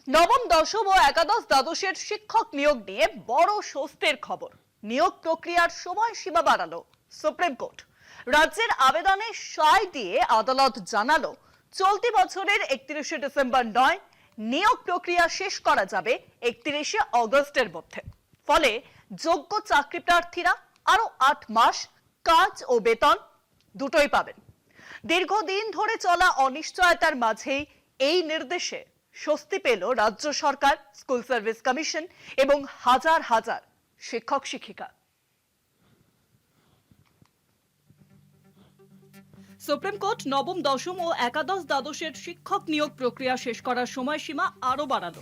নবম দশম ও একাদশ দ্বাদশের শিক্ষক নিয়োগ নিয়ে বড় স্বস্তির খবর। নিয়োগ প্রক্রিয়ার সময়সীমা বাড়ালো সুপ্রিম কোর্ট। রাজ্যের আবেদনে সায় দিয়ে আদালত জানালো চলতি বছরের 31শে ডিসেম্বর নয়, নিয়োগ প্রক্রিয়া শেষ করা যাবে 31শে অগস্টের মধ্যে। ফলে যোগ্য চাকরি প্রার্থীরা আরো 8 মাস কাজ ও বেতন দুটোই পাবেন। দীর্ঘদিন ধরে চলা অনিশ্চয়তার মাঝেই এই নির্দেশে স্বস্তি পেল রাজ্য সরকার, স্কুল সার্ভিস কমিশন এবং হাজার হাজার শিক্ষক শিক্ষিকা। সুপ্রিম কোর্ট নবম দশম ও একাদশ দ্বাদশের শিক্ষক নিয়োগ প্রক্রিয়া শেষ করার সময়সীমা আরো বাড়ালো।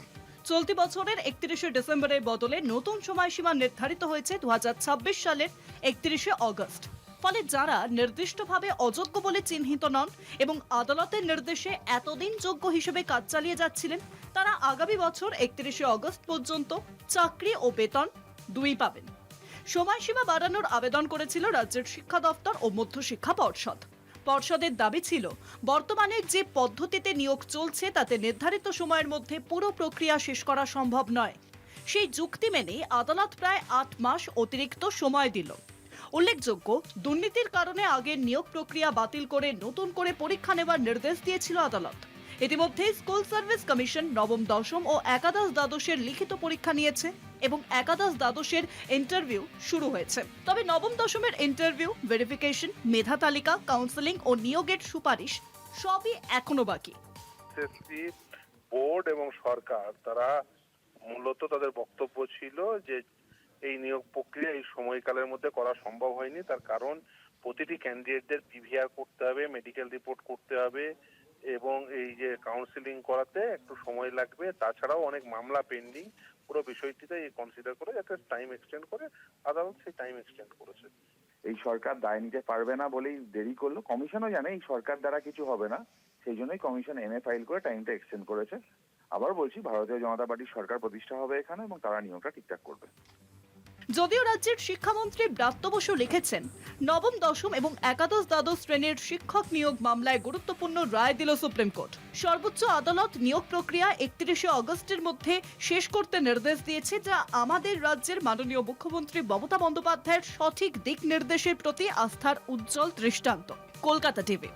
চলতি বছরের 31শে ডিসেম্বরের বদলে নতুন সময়সীমা নির্ধারিত হয়েছে 2026 সালের 31শে অগস্ট। ফলে যারা নির্দিষ্টভাবে অযোগ্য বলে চিহ্নিত নন এবং আদালতের নির্দেশে এতদিন যোগ্য হিসেবে কাজ চালিয়ে যাচ্ছিলেন, তারা আগামী বছর 31শে অগস্ট পর্যন্ত চাকরি ও বেতন দুই পাবেন। সময়সীমা বাড়ানোর আবেদন করেছিল রাজ্যের শিক্ষা দপ্তর ও মধ্যশিক্ষা পর্ষদ। পর্ষদের দাবি ছিল, বর্তমানে যে পদ্ধতিতে নিয়োগ চলছে তাতে নির্ধারিত সময়ের মধ্যে পুরো প্রক্রিয়া শেষ করা সম্ভব নয়। সেই যুক্তি মেনে আদালত প্রায় 8 মাস অতিরিক্ত সময় দিল। উল্লেখযোগ্য, দুর্নীতির কারণে আগের নিয়োগ প্রক্রিয়া বাতিল করে নতুন করে পরীক্ষা নেবার নির্দেশ দিয়েছিল আদালত। ইতিমধ্যে স্কুল সার্ভিস কমিশন নবম দশম ও একাদশ দ্বাদশের লিখিত পরীক্ষা নিয়েছে এবং একাদশ দ্বাদশের ইন্টারভিউ শুরু হয়েছে। তবে নবম দশমের ইন্টারভিউ, ভেরিফিকেশন, মেধা তালিকা, কাউন্সেলিং ও নিয়োগের সুপারিশ সবই এখনো বাকি। বোর্ড এবং সরকার তারা মূলত তাদের বক্তব্য ছিল যে এই নিয়োগ প্রক্রিয়া এই সময়কালের মধ্যে করা সম্ভব হয়নি। তার কারণ প্রতিটি ক্যান্ডিডেটদের পিভিআর করতে হবে, মেডিকেল রিপোর্ট করতে হবে এবং এই যে কাউন্সিলিং করাতে একটু সময় লাগবে। তাছাড়াও অনেক মামলা পেন্ডিং। পুরো বিষয়টিতে কনসিডার করে যাতে টাইম এক্সটেন্ড করে, আদালত সেই টাইম এক্সটেন্ড করেছে। এই সরকার দায় নিতে পারবে না বলেই দেরি করলো। কমিশনও জানে এই সরকার দ্বারা কিছু হবে না, সেই জন্যই কমিশন এমএ ফাইল করে টাইমটা এক্সটেন্ড করেছে। আবার বলছি, ভারতীয় জনতা পার্টির সরকার প্রতিষ্ঠা হবে এখানে এবং তারা নিয়োগটা ঠিকঠাক করবে। যদিও রাজ্যের শিক্ষামন্ত্রী ব্রাত্য বসু লিখেছেন, নবম দশম এবং একাদশ দ্বাদশ শ্রেণীর শিক্ষক নিয়োগ মামলায় গুরুত্বপূর্ণ রায় দিল সুপ্রিম কোর্ট। সর্বোচ্চ আদালত নিয়োগ প্রক্রিয়া 31শে অগস্টের মধ্যে শেষ করতে নির্দেশ দিয়েছে, যা আমাদের রাজ্যের মাননীয় মুখ্যমন্ত্রী মমতা বন্দ্যোপাধ্যায়ের সঠিক দিক নির্দেশের প্রতি আস্থার উজ্জ্বল দৃষ্টান্ত। কলকাতা টিভি।